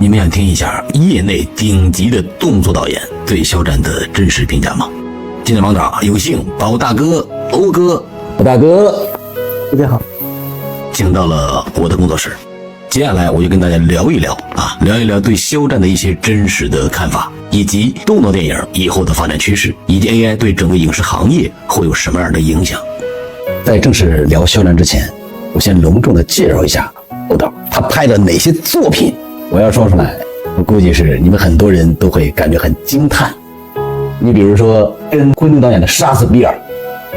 你们想听一下业内顶级的动作导演对肖战的真实评价吗？今天王导有幸把我大哥欧哥，我大哥大家好，请到了我的工作室。接下来我就跟大家聊一聊对肖战的一些真实的看法，以及动作电影以后的发展趋势，以及 AI 对整个影视行业会有什么样的影响。在正式聊肖战之前，我先隆重的介绍一下欧导他拍的哪些作品。我要说出来，我估计是你们很多人都会感觉很惊叹。你比如说跟昆汀导演的《杀死比尔》，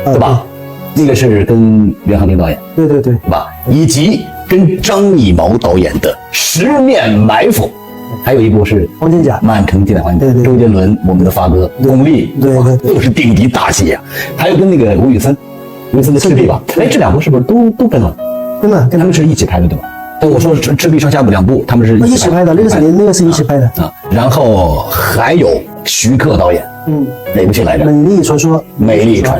对吧？那个是跟袁航林导演，对吧？以及跟张艺谋导演的《十面埋伏》，还有一部是黄金甲《满城尽带黄金甲》，周杰伦，我们的发哥，巩俐，对，都是顶级大戏啊。还有跟那个吴宇森的赤壁吧，这两部是不是都跟了？跟了，他们是一起拍的，对吧？但我说赤壁上下部两部，他们是一起拍的，那个是一起拍的啊。然后还有徐克导演，哪部戏来着？美丽传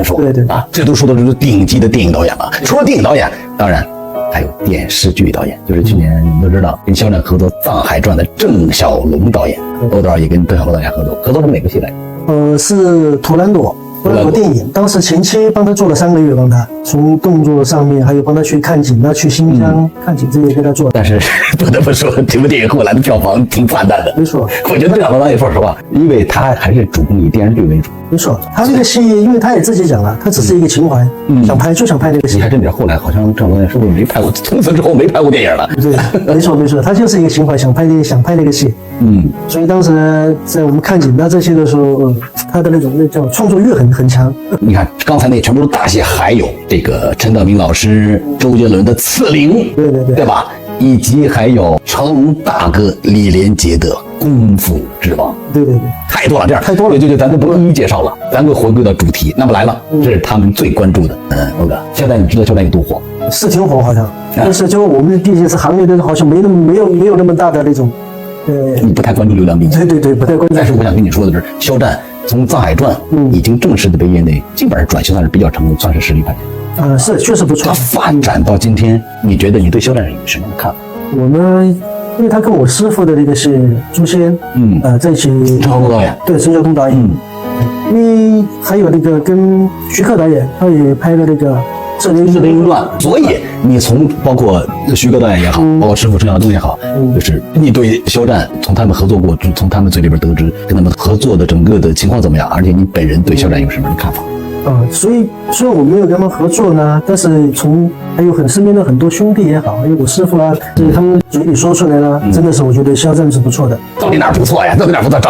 说，对啊，这都说的是顶级的电影导演了。除了电影导演，当然还有电视剧导演，就是去年你们都知道跟肖战合作《藏海传》的郑晓龙导演，欧导也跟郑晓龙导演合作是哪部戏来着？是图兰朵电影，当时前期帮他做了3个月，帮他从动作上面，还有帮他去看景去新疆看景这些给他做。但是不得不说，这部电影后来的票房挺惨淡的。没错，我觉得郑晓龙导演说实话，因为他还是主攻以电视剧为主。没错，他这个戏，因为他也自己讲了，他只是一个情怀，想拍那个戏。你还真点，后来好像郑晓龙导演是不是没拍过？从此之后没拍过电影了。对，没错，他就是一个情怀，想拍那个戏。所以当时在我们看景这些的时候，他的那叫创作欲很强。你看刚才那全部都大戏，还有这个陈道明老师、周杰伦的《刺陵》，对吧？以及还有成龙大哥李连杰的《功夫之王》。对，太多了，这样太多了。对，咱就不一一介绍了，咱就回归到主题。那么来了，这是他们最关注的。欧哥，现在你知道肖战有多火？是挺火，好像。但是就我们毕竟是行业的，好像没有那么大的那种。你不太关注流量明星。对，不太关注。但是我想跟你说的是，肖战从《藏海传》已经正式的被业内基本上转型算是比较成功，算是实力派。是确实不错。他发展到今天，你觉得你对肖战有什么样的看法？我呢，因为他跟我师傅的那个是诛仙，在一起。陈晓东导演。对，陈晓东导演。因为还有那个跟徐克导演，他也拍了那个《射雕传》。所以你从包括徐克导演也好，包括师傅陈晓东也好，就是你对肖战从他们合作过，从他们嘴里边得知跟他们合作的整个的情况怎么样，而且你本人对肖战有什么样的看法？所以虽然我没有跟他们合作呢，但是还有身边的很多兄弟也好，还有我师傅所以他们嘴里说出来了，真的是我觉得肖战是不错的。到底哪儿不错呀？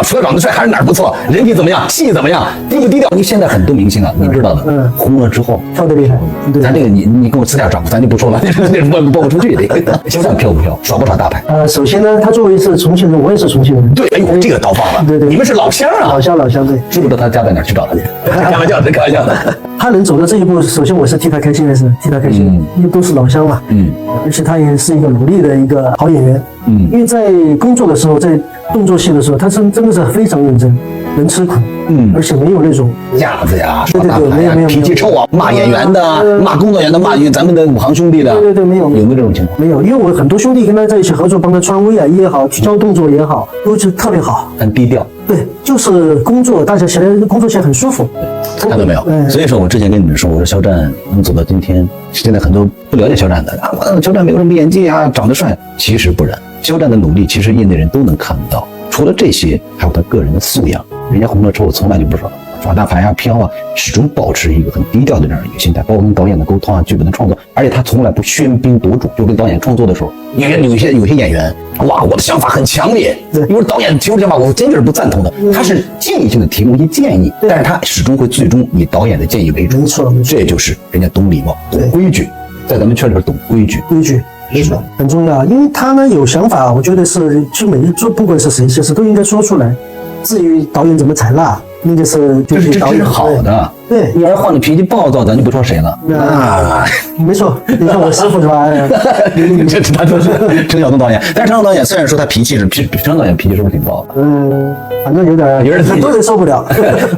除了长得帅，还是哪儿不错？人品怎么样？戏怎么样？低不低调？你现在很多明星你知道的，红了之后跳得厉害。对，咱这个你跟我私下找，咱就不说了，那播不出去。肖战飘不飘？耍不耍大牌？首先呢，他作为是重庆人，我也是重庆人。对，哎呦，这个倒放了。对，你们是老乡啊。老乡，对。知不知道他家在哪儿？去找他去。开玩笑的。他能走到这一步，首先我是替他开心，因为都是老乡嘛。而且他也是一个努力的一个好演员。因为在工作的时候，在动作戏的时候，他真的是非常认真，能吃苦。而且没有那种架子呀、耍大牌呀、脾气臭啊、骂演员的、骂工作人员的、骂咱们的武行兄弟的。对，没有这种情况？没有，因为我很多兄弟跟他在一起合作，帮他穿威亚也好，教动作也好，都是特别好，很低调。对，就是工作，大家工作起来很舒服。看到没有？所以说我之前跟你们说，我说肖战能走到今天，现在很多不了解肖战的肖战没有什么演技啊，长得帅，其实不然。肖战的努力，其实业内人都能看到。除了这些，还有他个人的素养。人家红了之后，从来就不耍大牌啊、飘啊，始终保持一个很低调的这样一个心态，包括跟导演的沟通啊、剧本的创作，而且他从来不喧宾夺主。就跟导演创作的时候，有些演员，哇，我的想法很强烈，因为导演提出想法，我坚决是不赞同的。他是建议性的提供一些建议，但是他始终会最终以导演的建议为主。没错，这就是人家懂礼貌、懂规矩，在咱们圈里边懂规矩。没错，很重要，因为他呢有想法，我觉得是就每一做不管是谁，其实都应该说出来。至于导演怎么采纳，那个是导演好的。对，你要换的脾气暴躁，咱就不说谁了。没错，你看我师傅是吧？这他就是陈晓东导演，但是陈晓东导演虽然说他陈晓东导演脾气是不是挺暴的？反正有点很多人受不了。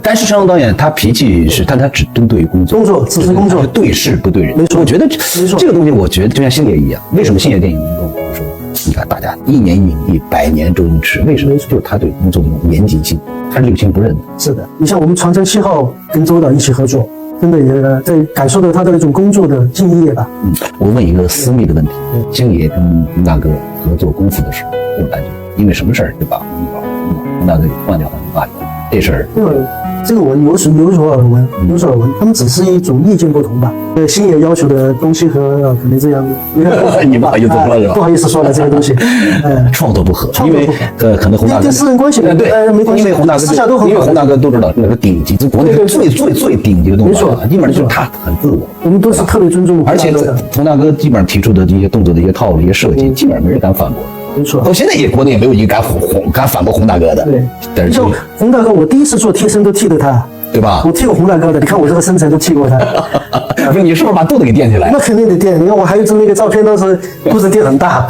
但是陈晓东导演他脾气是，但他只针对于工作，只是工作，对事不对人。没错，我觉得这个东西，我觉得就像星爷一样，为什么星爷电影能够你看大家一年影帝，百年周星驰，为什么？就是他对工作的那种严谨性，他是六亲不认的。是的，你像我们《长江7号》跟周导一起合作，真的也在感受到他的那种工作的敬业吧。我问一个私密的问题，星爷跟洪大哥合作功夫的时候，后来就因为什么事儿就把洪大哥给换掉了，8年这事儿。这个我有所耳闻，他们只是一种意见不同吧。星爷要求的东西和可能这样，你不好意思说是吧？不好意思说了这些东西，创作不合，因为可能洪大哥跟私人关系对，没关系，因为洪大哥私下都很好，因为洪大哥都知道那个顶级，国内最顶级的动作，基本上就是他很自我，我们都是特别尊重，而且洪大哥基本上提出的这些动作的一些套路、一些设计，基本上没人敢反驳。没错，到现在也国内也没有一个敢反驳洪大哥的。对，但是洪大哥，我第一次做替身都替的他。对吧？我替过洪大哥的，你看我这个身材都替过他。不是你是不是把肚子给垫起来？那肯定得垫。你看我还有这么一个照片，当时肚子垫很大，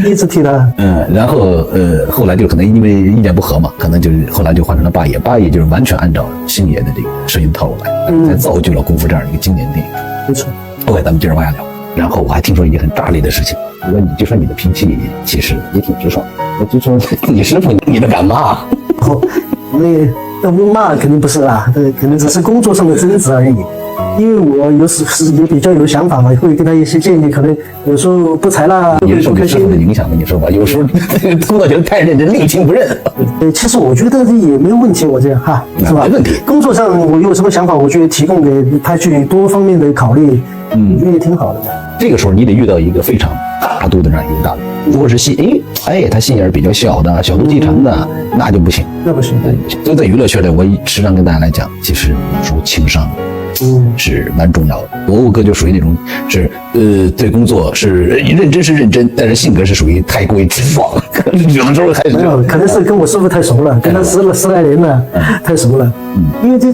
第一次替他。然后后来就可能因为意见不合嘛，可能就是后来就换成了八爷，八爷就是完全按照星爷的这个摄影套路来，才造就了功夫这样一个经典电影。没错。OK，咱们接着往下聊。然后我还听说一件很炸裂的事情，就说你的脾气其实也挺直爽。我就说你师傅你都敢骂？那骂肯定不是啦，可能只是工作上的争执而已。因为我有时是也比较有想法嘛，会给他一些建议，可能有时候不才啦，也受你师傅的影响跟你说吧，有时候工作觉得太认真，六亲不认。其实我觉得也没有问题，我这样哈，是吧？没问题。工作上我有什么想法，我觉得提供给他去多方面的考虑，我觉得也挺好的。这个时候你得遇到一个非常大度的这样一个大佬，如果是他心眼比较小的、小肚鸡肠的，那就不行。那不行。就在娱乐圈里，我时常跟大家来讲，其实有时候情商是蛮重要的。我哥就属于那种是对工作是认真，但是性格是属于太过于直爽，有的时候还是没有，可能是跟我师傅太熟了，跟他十来年了，太熟了。因为这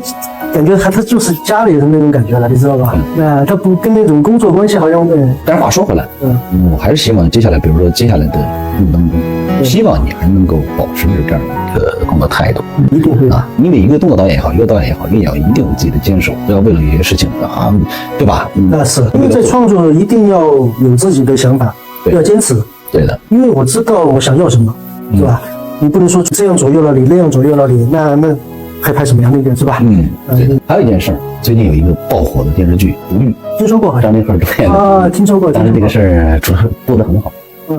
感觉他就是家里人那种感觉了，你知道吧？他不跟那种工作关系好像。但是话说回来，我还是希望接下来，比如说接下来的路当中，希望你还能够保持着这样一个工作态度。一定会啊，因为一个动作导演也好，一个导演也好，一定有自己的坚守，不要为了一些事情啊，对吧？那是因为在创作一定要有自己的想法，要坚持。对的，因为我知道我想要什么，是吧？你不能说这样左右了你，那样左右了你，那还拍什么呀？那个是吧？对。还有一件事儿，最近有一个爆火的电视剧《如玉》，听说过，张凌赫主演的啊，听说过。但是这个事儿做得很好，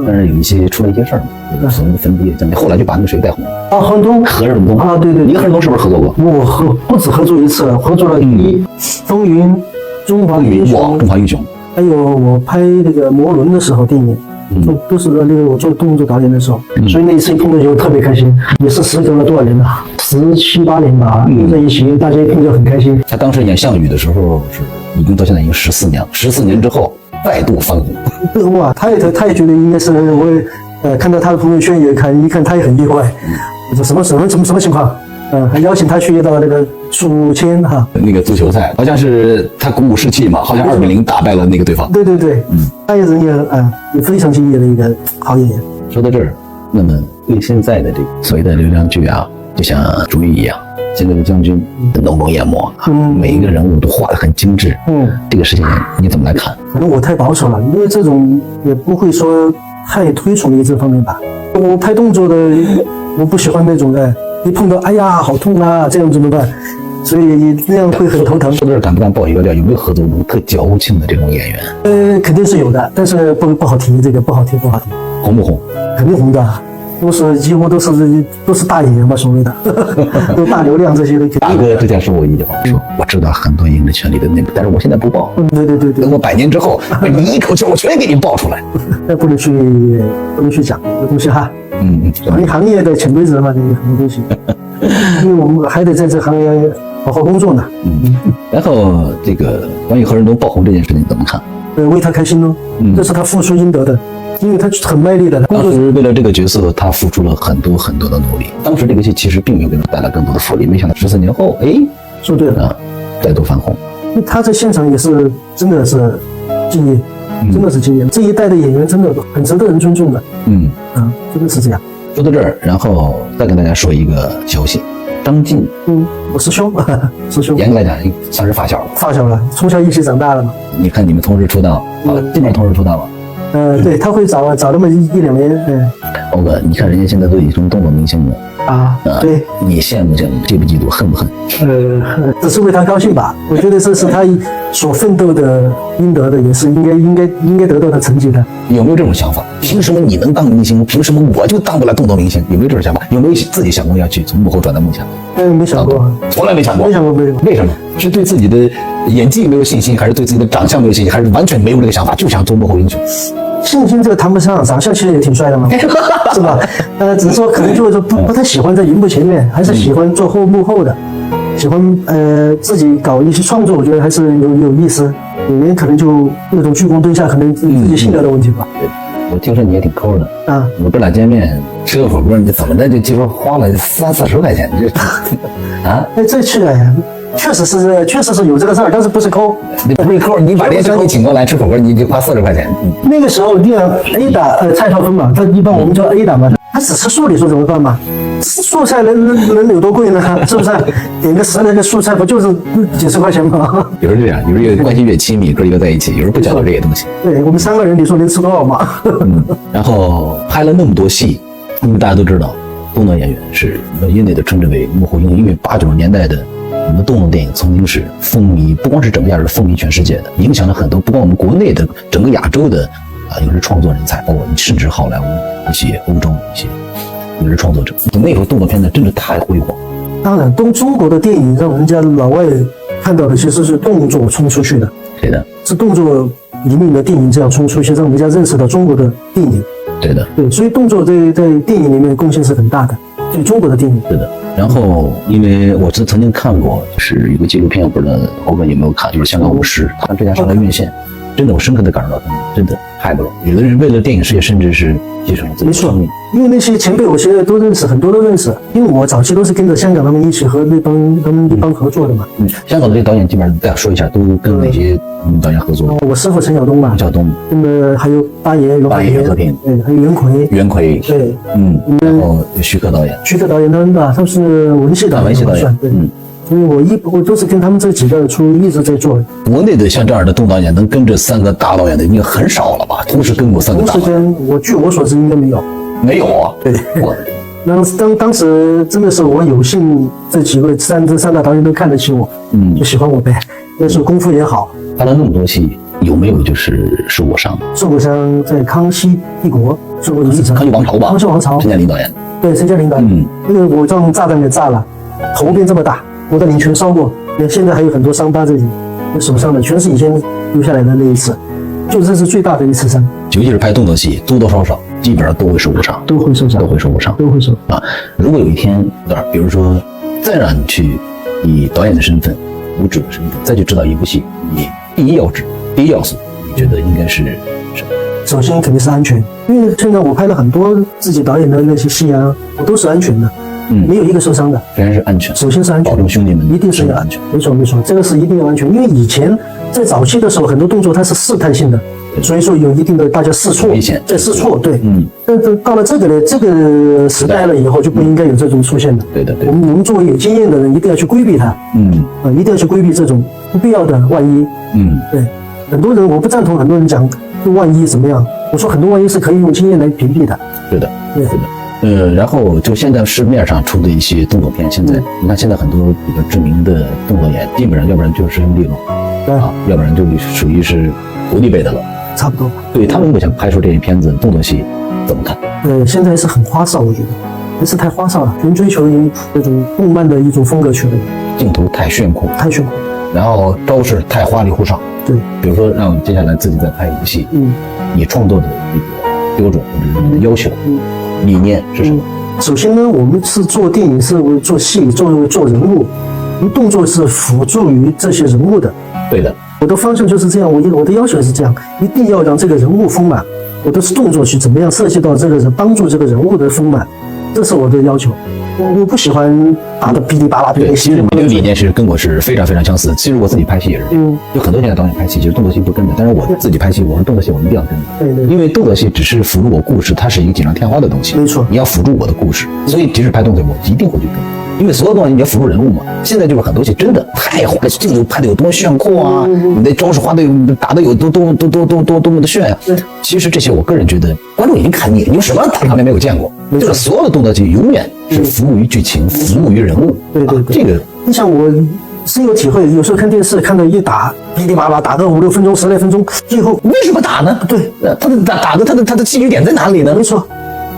但是出了一些事儿嘛，所谓的分爹，后来就把那个谁带红了啊，何润东，何润东啊，对，你跟何润东是不是合作过？我不止合作一次了，合作了风云、中华英雄，还有我拍那个摩轮的时候电影。都是那个我做动作导演的时候，所以那一次碰到就特别开心，也是时隔了多少年了，17、18年吧，在一起大家一碰就很开心。他当时演项羽的时候是已经到现在已经14年了，14年之后再度翻红。哇，他也觉得应该是我看到他的朋友圈一看他也很意外，我说什么情况？还邀请他去到那个宿迁哈，那个足球赛，好像是他鼓舞士气嘛，好像2-0打败了那个对方。对，他也是也非常敬业的一个好演员。说到这儿，那么对现在的这个所谓的流量剧啊，就像《如玉》一样，现在的将军浓浓艳抹，每一个人物都画得很精致。这个事情你怎么来看？可能我太保守了，因为这种也不会说太推崇于这方面吧。我拍动作的，我不喜欢那种一碰到哎呀好痛啊，这样怎么办？所以那样会很头疼。说到这儿，敢不敢爆一个料？有没有合作过特矫情的这种演员？肯定是有的，但是不好提，这个不好提。红不红？肯定红的，几乎都是大演员嘛，所谓的都大流量这些的。大哥之前说过一句话，说我知道很多影视圈里的那个，但是我现在不爆。对。等我100年之后，你一口气我全给你爆出来。那不能去讲这东西哈。行业的潜规则嘛，这个很多东西。因为我们还得在这行业好好工作呢。然后这个关于何润东爆红这件事情，你怎么看？为他开心咯，这是他付出应得的，因为他很卖力的。当时为了这个角色，他付出了很多很多的努力。当时这个戏其实并没有给他带来更多的福利，没想到14年后，说对了，再度翻红。他在现场也是真的是敬业，真的是敬业。这一代的演员真的很值得人尊重的。真的是这样。说到这儿，然后再跟大家说一个消息，张晋，我师兄，严格来讲算是发小了，从小一起长大了嘛。你看你们同时出道，基本上同时出道嘛。对，他会早那么一两年。欧哥，你看人家现在都已经动作明星了对，你羡慕羡慕，嫉不嫉妒，恨不恨？只是为他高兴吧。我觉得这是他所奋斗的应得的，也是应该得到的成绩的。有没有这种想法？凭什么你能当明星？凭什么我就当不了动作明星？有没有这种想法？有没有自己想过要去从幕后转到幕前？没想过，从来没想过。没想过。为什么？是对自己的演技没有信心，还是对自己的长相没有信心，还是完全没有这个想法，就想做幕后英雄？信心这个谈不上，长相其实也挺帅的嘛，是吧？只是说可能就是不太喜欢在荧幕前面，还是喜欢做幕后的，喜欢自己搞一些创作，我觉得还是有意思。里面可能就那种鞠躬蹲下，可能自己性格的问题吧。我听说你也挺抠的我哥俩见面吃个火锅，你怎么的就几乎花了30-40块钱，这去确实是有这个事儿，但是不是抠。你不是抠，你把连兄弟请过来吃火锅，你就花40块钱。那个时候练 A 打蔡少芬嘛，他一般我们叫 A 打嘛，他只吃素，你说怎么办嘛？素菜能有多贵呢？是不是？点个10来个素菜，不就是几十块钱吗？有时候这样，有时候关系越亲密，哥一个在一起，有时候不讲究这些东西。对我们3个人，你说能吃多少嘛？然后拍了那么多戏，大家都知道，动作演员是业内的称之为幕后英雄，因为80、90年代的我们动作电影曾经是风靡，不光是整个亚洲，风靡全世界的，影响了很多，不光我们国内的，整个亚洲的有些创作人才，包括甚至好莱坞一些欧洲一些有些创作者。那时候动作片呢，真的太辉煌。当然，中国的电影让人家老外看到的其实是动作冲出去的，对的，是动作里面的电影这样冲出去，让人家认识到中国的电影。对的，对，所以动作在电影里面贡献是很大的，对中国的电影。是的。然后，因为我曾经看过，就是一个纪录片，我不知道欧文有没有看，就是香港武师，他们之前上来院线，真的我深刻的感受到他们真的太不容易。有的人为了电影事业，甚至是牺牲了自己的生命。因为那些前辈，我现在都认识，很多都认识。因为我早期都是跟着香港他们一起和那帮合作的嘛。香港的这些导演基本上再说一下，都跟哪些导演合作？我师傅陈晓东嘛，陈晓东，那么还有八爷袁和平，对，还有袁奎，对，然后徐克导演他们是文戏导演，对，所以我都是跟他们这几个一直在做。国内的像这样的动导演能跟着3个大导演的已经很少了吧？同时跟过3个大导演，据我所知应该没有。没有啊？对。当时真的是我有幸这几位三大导演都看得起我，就喜欢我呗。那时候功夫也好。拍了那么多戏，有没有就是受过伤？受过伤，在康熙帝国受过一次伤。康熙王朝吧？康熙王朝。陈嘉玲导演。对，陈嘉玲导演。那个我让炸弹给炸了，头变这么大，我的脸全烧过，现在还有很多伤疤在手上的，全是以前留下来的那一次，就这是最大的一次伤。尤其是拍动作戏，多多少少基本上都会受过伤，都会受伤。如果有一天，比如说再让你去以导演的身份、武指的身份再去指导一部戏，你第一要素，你觉得应该是什么？首先肯定是安全，因为现在我拍了很多自己导演的那些戏啊，我都是安全的。没有一个受伤的，全是安全。首先是安全，保证兄弟们一定是要安全。没错，这个是一定要安全，因为以前在早期的时候，很多动作它是试探性的，所以说有一定的大家试错，在试错，对，但是到了这个时代了以后，就不应该有这种出现的。对的，我们作为有经验的人，一定要去规避它，一定要去规避这种不必要的万一。对，很多人我不赞同，很多人讲万一怎么样，我说很多万一是可以用经验来屏蔽的。对的，对的。然后就现在市面上出的一些动作片，现在你看，现在很多比较知名的动作演，基本上要不然就是师兄弟了，要不然就属于是徒弟辈的了，差不多。对他们目前拍出这些片子动作戏怎么看？现在是很花哨，我觉得还是太花哨了，全追求于这种动漫的一种风格去了，镜头太炫酷，然后招式太花里胡哨。对，比如说让接下来自己再拍一部戏，你创作的一个标准或者你的要求。理念是什么？首先呢，我们是做电影，是做戏，做人物，动作是辅助于这些人物的。对的，我的方向就是这样，我的要求是这样，一定要让这个人物丰满。我的动作去怎么样设计到这个人，帮助这个人物的丰满，这是我的要求。我不喜欢打得噼里啪啦。对，其实你的理念是跟我是非常非常相似。其实我自己拍戏也是，有很多现在导演拍戏，其实动作戏不跟着，但是我自己拍戏，我是动作戏我一定要跟着。因为动作戏只是辅助我故事，它是一个锦上添花的东西。没错，你要辅助我的故事，所以即使拍动作，我一定会去跟。因为所有东西你要辅助人物嘛。现在就是很多戏真的太花了，镜头拍的有多么炫酷啊，你的招式花的打的有多么的炫啊。其实这些我个人觉得观众已经看腻了，有什么大场面没有见过？就是所有的动作戏永远是服务于剧情，服务于人物。对，这个你像我深有体会，有时候看电视看到一打噼里啪啦打个5、6分钟、10来分钟，最后为什么打呢？对，他的打的他的戏剧点在哪里呢？没错，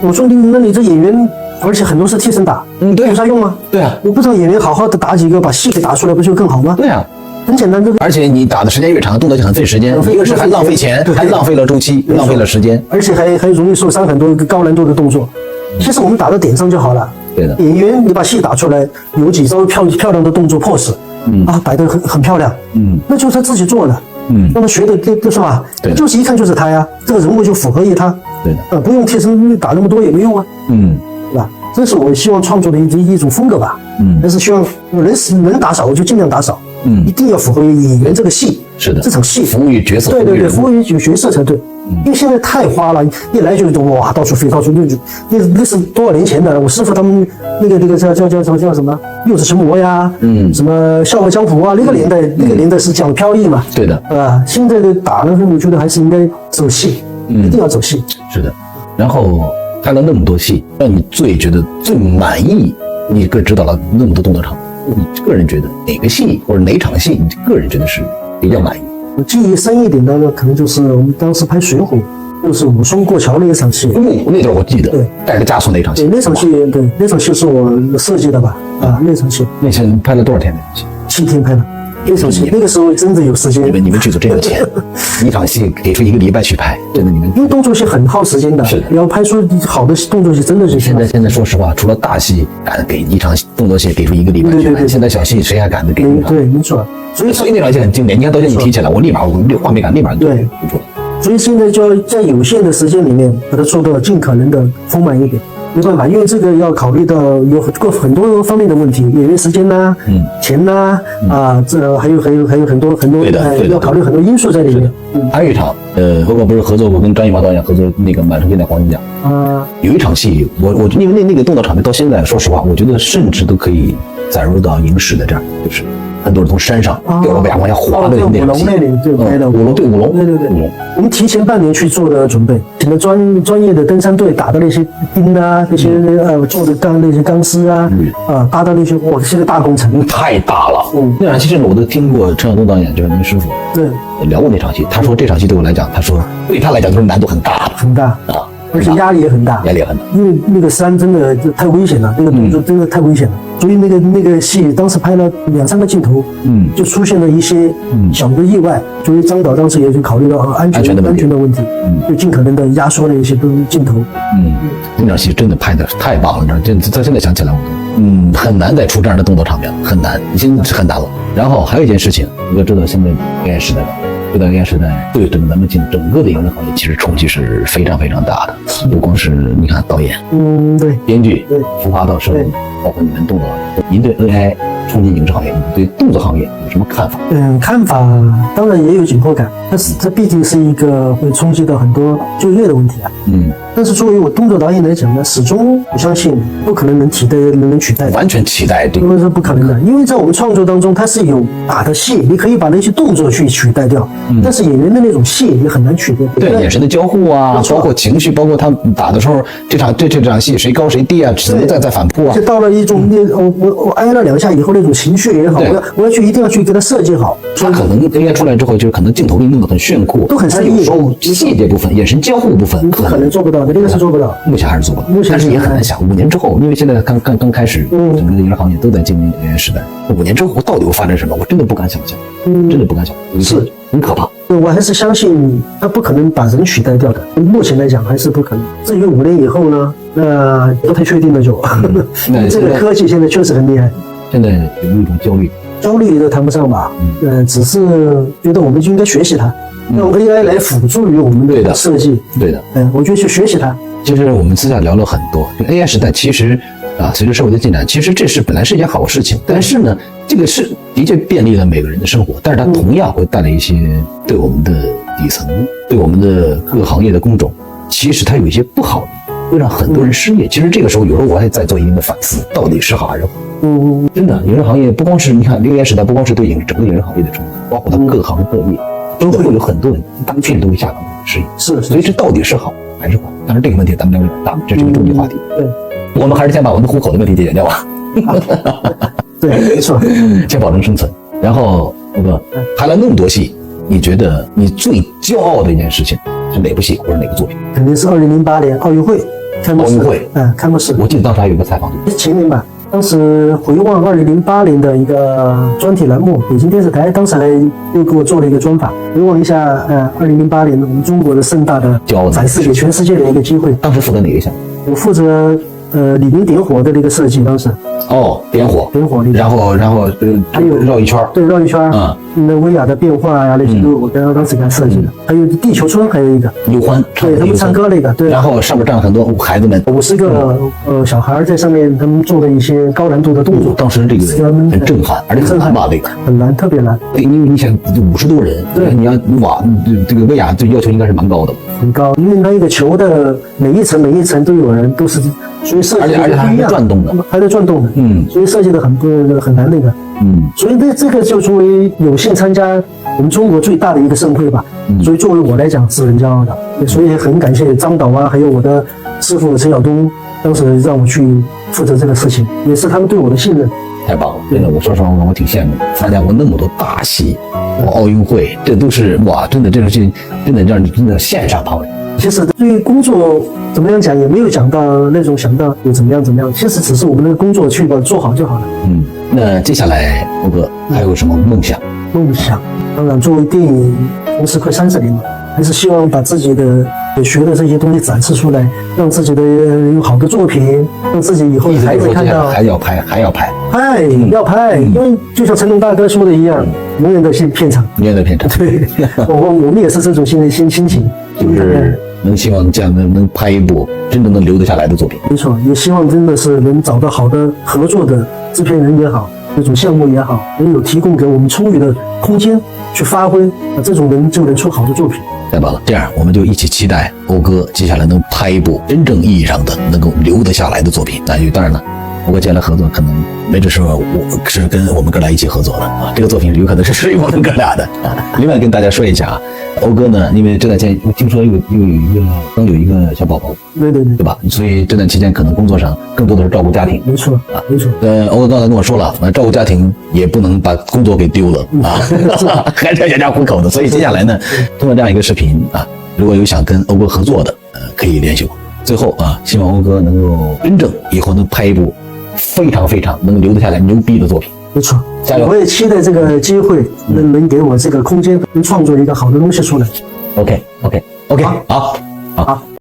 我说那你这演员，而且很多是替身打，对，有啥用吗？对啊，我不知道演员好好的打几个，把戏给打出来，不就更好吗？对啊，很简单，这个。而且你打的时间越长，动作就很费时间，一个是还浪费钱，还浪费了周期，浪费了时间，而且还容易受伤，很多高难度的动作。其实我们打到点上就好了。对的，演员你把戏打出来，有几招漂亮的动作 pose，摆得很漂亮，那就是他自己做的，让他学的是吧？对，就是一看就是他呀，这个人物就符合于他，对的，不用替身打那么多也没用啊，对吧？这是我希望创作的一种风格吧，但是希望人打少我就尽量打少，一定要符合于演员这个戏，是的，这场戏服务于角色，对，服务于角色才对。因为现在太花了，一来就是哇，到处飞，到处那是多少年前的，我师傅他们那个叫什么《柚子神魔》呀，什么《笑傲江湖》啊，那个年代是讲飘逸嘛，对的，现在的打呢，我觉得还是应该走戏，一定要走戏，是的。然后拍了那么多戏，让你觉得最满意，你指导了那么多动作场，你个人觉得哪个戏或者哪场戏，你个人觉得是比较满意？我记忆深一点的呢，可能就是我们当时拍《水浒》，就是武松过桥那一场戏。那段我记得，对，带着枷锁那场戏。对，那场戏是我设计的吧？那场戏。那天拍了多少天那场戏？7天拍了。那场戏，那个时候真的有时间。你们剧组真有钱，一场戏给出1个礼拜去拍，真的你们。因为动作戏很耗时间的，是的。你要拍出好的动作戏，真的是。现在说实话，除了大戏敢给一场动作戏给出1个礼拜去拍，现在小戏谁还敢给？对，没错。所以那场戏很经典，你看到现在你提起来，我画面感立马就对。所以现在就要在有限的时间里面，把它做到尽可能的丰满一点。没办法，因为这个要考虑到有很多方面的问题，演员时间呐，钱呐，这还有很多要考虑很多因素在里面。还有一场，何况不是合作过跟张艺谋导演合作那个《满城尽带黄金甲》有一场戏，我因为那个动作场面到现在，说实话，我觉得甚至都可以载入到影史的这样，就是很多人从山上掉到往下滑的那场戏。舞龙对舞龙，对，我们提前半年去做的准备，请了专业的登山队打的那些钉啊，那些做的那些钢丝啊，搭的那些，哇，是个大工程，太大了。那场戏甚至我都听过陈晓东导演，就是您师傅，对，聊过那场戏。他说这场戏对我来讲，对他来讲就是难度很大的，而且压力也很大，因为那个山真的太危险了，那个动作真的太危险了，所以那个戏当时拍了2、3个镜头，就出现了一些小的意外，所以张导当时也就考虑到安全的问题，就尽可能的压缩了一些镜头。那场戏真的拍的太棒了，这现在想起来我很难再出这样的动作场面了，很难，已经很难了。然后还有一件事情，你要知道现在 AI 时代了。这个 AI 时代对整个咱们整个的影视行业其实冲击是非常非常大的，不光是你看导演，对，编剧，服化道摄影，包括你们动作，您对 AI 冲击影视行业，你对动作行业有什么看法？看法当然也有紧迫感，但是这毕竟是一个会冲击到很多就业的问题啊。但是作为我动作导演来讲呢，始终我相信不可能能取代，完全取代，因为是不可能的。因为在我们创作当中，它是有打的戏，你可以把那些动作去取代掉，但是演员的那种戏你很难取代。对，眼神的交互啊，包括情绪，包括他打的时候，这场戏谁高谁低啊，只能再反扑啊。就到了一种我挨了2下以后那种情绪也好，我要一定要去给它设计好。他可能 AI 出来之后，就是可能镜头里弄得很炫酷，都很生硬，有时候细节部分、眼神交互部分可能做不到的，这个是做不到。目前还是做不到，但是也很难想5年之后，因为现在刚开始，整个的影视行业都在进入 AI 时代。5年之后到底会发生什么？我真的不敢想象，真的不敢想象，是很可怕。我还是相信它不可能把人取代掉的，目前来讲还是不可能。至于5年以后呢，那不太确定了就。这个科技现在确实很厉害。现在有一种焦虑都谈不上吧，只是觉得我们就应该学习它。用 AI 来辅助于我们的设计，对的，我就去学习它。其实我们私下聊了很多，就 AI 时代其实随着社会的进展，其实这是本来是一件好事情，但是呢，这个是的确便利了每个人的生活，但是它同样会带来一些对我们的底层，对我们的各个行业的工种，其实它有一些不好的，会让很多人失业。其实这个时候有时候我还在做一定的反思，到底是好还是坏。真的，影视行业不光是你看6年时代，不光是对整个影视行业的冲击，包括它各行各业都会有很多人大确实都会下岗适应。是，所以这到底是好还是坏？当然这个问题咱们聊有点大，这是个终极话题。对，我们还是先把我们户口的问题解决掉吧。对，没错，先保证生存。然后那个拍了那么多戏，你觉得你最骄傲的一件事情是哪部戏或者哪个作品？肯定是2008年奥运会开幕式。奥运会，开幕式。我记得当时还有一个采访，前年吧。当时回望2008年的一个专题栏目，北京电视台当时还又给我做了一个专访，回望一下2008年我们中国的盛大的展示给全世界的一个机会。当时负责哪个项目？我负责李宁点火的那个设计，当时。点火然后还有绕一圈，对，绕一圈，那威亚的变化呀，那些都我当时给他设计的。还有地球村，还有一个刘欢，对他们唱歌那个，对。然后上面站了很多孩子们，50个小孩在上面，他们做的一些高难度的动作。当时这个很震撼，而且很难吧？这个很难，特别难。因为你想50多人，对，你要哇，这个威亚这要求应该是蛮高的，很高，因为那一个球的每一层都有人，都是所以设计的而且还在转动的，还在转动的，所以设计的很难那个，所以这个就作为有幸参加我们中国最大的一个盛会吧，所以作为我来讲是很骄傲的，所以很感谢张导啊，还有我的师傅陈晓东，当时让我去负责这个事情，也是他们对我的信任。太棒了，真的，我说实话，我挺羡慕的，参加过那么多大戏，奥运会，这都是哇，真的这种戏，真的让你真的羡煞旁人。其实对于工作怎么样讲，也没有讲到那种想到有怎么样，其实只是我们的工作去把它做好就好了。那接下来欧哥还有什么梦想？梦想，当然作为电影从事快30年了，还是希望把自己的学的这些东西展示出来，让自己的有好的作品，让自己以后孩子看到。还要拍，要拍，因为就像成龙大哥说的一样，永远的片场。对，我们也是这种心情，就是能希望这样能拍一部真正能留得下来的作品。没错，也希望真的是能找到好的合作的制片人也好，这种项目也好，能有提供给我们充裕的空间去发挥，这种人就能出好的作品。太棒了，这样我们就一起期待欧哥接下来能拍一部真正意义上的能够留得下来的作品。那当然了，欧哥接下来合作可能没准是我是跟我们哥俩一起合作的啊，这个作品有可能是属于我们哥俩的。另外跟大家说一下啊，欧哥呢，因为这段期间听说刚有一个小宝宝，对吧？所以这段期间可能工作上更多的是照顾家庭。没错。欧哥刚才跟我说了，照顾家庭也不能把工作给丢了啊，还是要养家糊口的。所以接下来呢，通过这样一个视频啊，如果有想跟欧哥合作的，可以联系我。最后啊，希望欧哥能够真正以后能拍一部非常能留得下来牛逼的作品。没错，加油！我也期待这个机会能给我这个空间，能创作一个好的东西出来。OK，好。